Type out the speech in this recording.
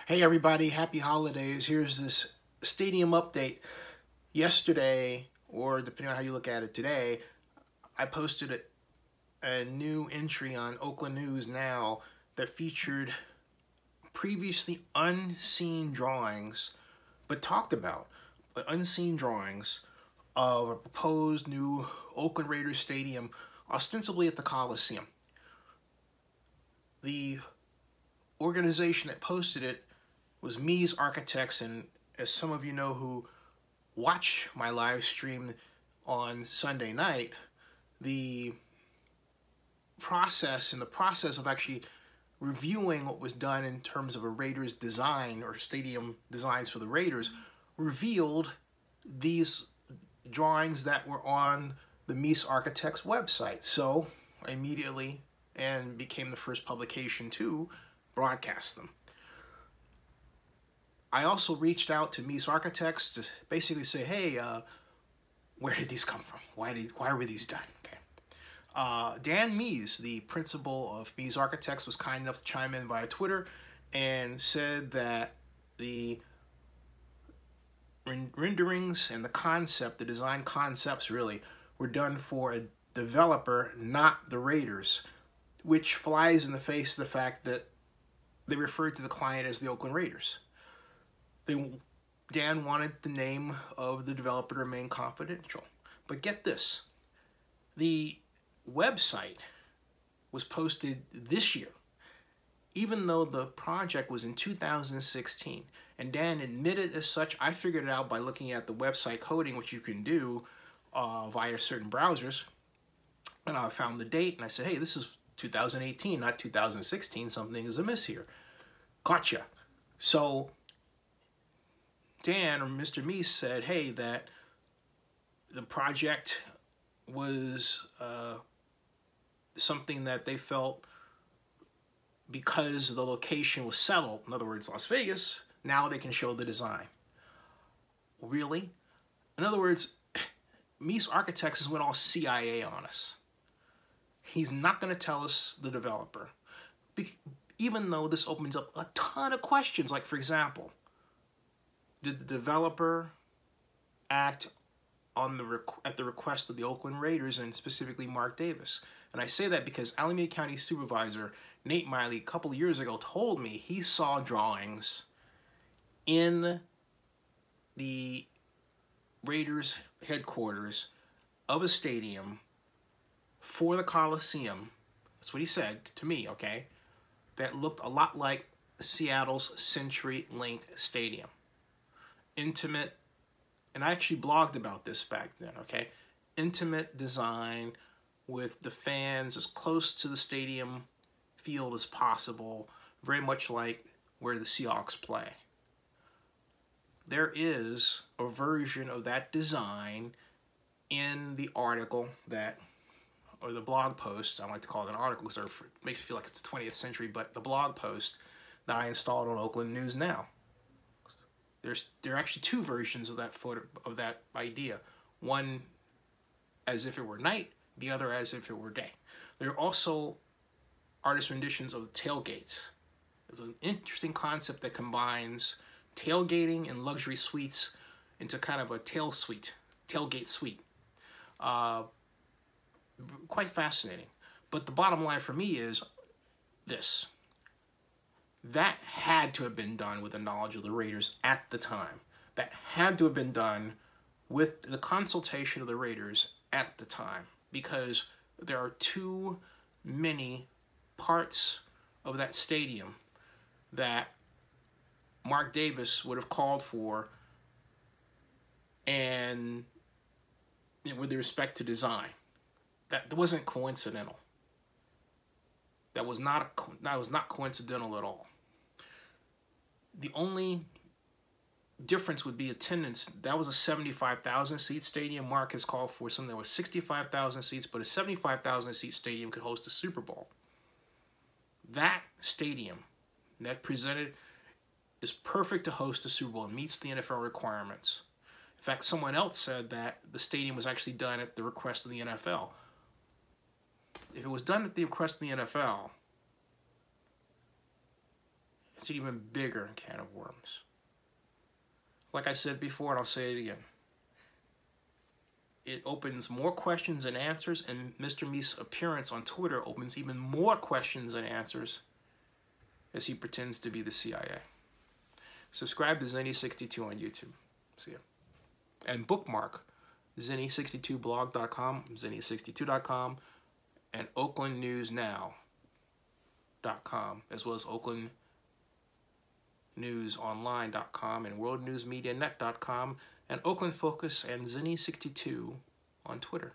Hey everybody, happy holidays. Here's this stadium update. Yesterday, or depending on how you look at it today, I posted a new entry on Oakland News Now that featured previously unseen drawings, but talked about, but unseen drawings of a proposed new Oakland Raiders stadium, ostensibly at the Coliseum. The organization that posted it was MEIS Architects, and as some of you know who watch my live stream on Sunday night, the process of actually reviewing what was done in terms of a Raiders design or stadium designs for the Raiders revealed these drawings that were on the MEIS Architects website. So I immediately became the first publication to broadcast them. I also reached out to MEIS Architects to basically say, hey, where did these come from? Why were these done? Okay. Dan MEIS, the principal of MEIS Architects, was kind enough to chime in via Twitter and said that the renderings and the concept, the design concepts really, were done for a developer, not the Raiders, which flies in the face of the fact that they referred to the client as the Oakland Raiders. Dan wanted the name of the developer to remain confidential. But get this, the website was posted this year, even though the project was in 2016. And Dan admitted as such. I figured it out by looking at the website coding, which you can do via certain browsers. And I found the date, and I said, hey, this is 2018, not 2016. Something is amiss here. Gotcha. So Dan, or Mr. MEIS, said, hey, that the project was something that they felt, because the location was settled, in other words, Las Vegas, now they can show the design. Really? In other words, MEIS Architects went all CIA on us. He's not going to tell us the developer, even though this opens up a ton of questions. Like, for example, did the developer act on at the request of the Oakland Raiders, and specifically Mark Davis? And I say that because Alameda County Supervisor Nate Miley a couple of years ago told me he saw drawings in the Raiders headquarters of a stadium for the Coliseum. That's what he said to me, okay? That looked a lot like Seattle's CenturyLink Stadium. Intimate, and I actually blogged about this back then, okay? Intimate design with the fans as close to the stadium field as possible, very much like where the Seahawks play. There is a version of that design in the article that, or the blog post, I like to call it an article because it makes me feel like it's the 20th century, but the blog post that I installed on Oakland News Now. There are actually two versions of that photo, of that idea. One as if it were night, the other as if it were day. There are also artist renditions of the tailgates. It's an interesting concept that combines tailgating and luxury suites into kind of a tailgate suite. Quite fascinating. But the bottom line for me is this. That had to have been done with the knowledge of the Raiders at the time. That had to have been done with the consultation of the Raiders at the time, because there are too many parts of that stadium that Mark Davis would have called for, and with respect to design, that wasn't coincidental. That was not coincidental at all. The only difference would be attendance. That was a 75,000 seat stadium. Mark has called for something that was 65,000 seats, but a 75,000 seat stadium could host a Super Bowl. That stadium that presented is perfect to host a Super Bowl and meets the NFL requirements. In fact, someone else said that the stadium was actually done at the request of the NFL. If it was done at the request of the NFL, It's an even bigger can of worms. Like I said before, and I'll say it again, it opens more questions and answers, and Mr. MEIS' appearance on Twitter opens even more questions and answers as he pretends to be the CIA. Subscribe to Zenny62 on YouTube. See ya. And bookmark Zenny62blog.com, Zenny62.com, and OaklandNewsNow.com, as well as OaklandNewsOnline.com and WorldNewsMediaNet.com, and Oakland Focus and Zenny62 on Twitter.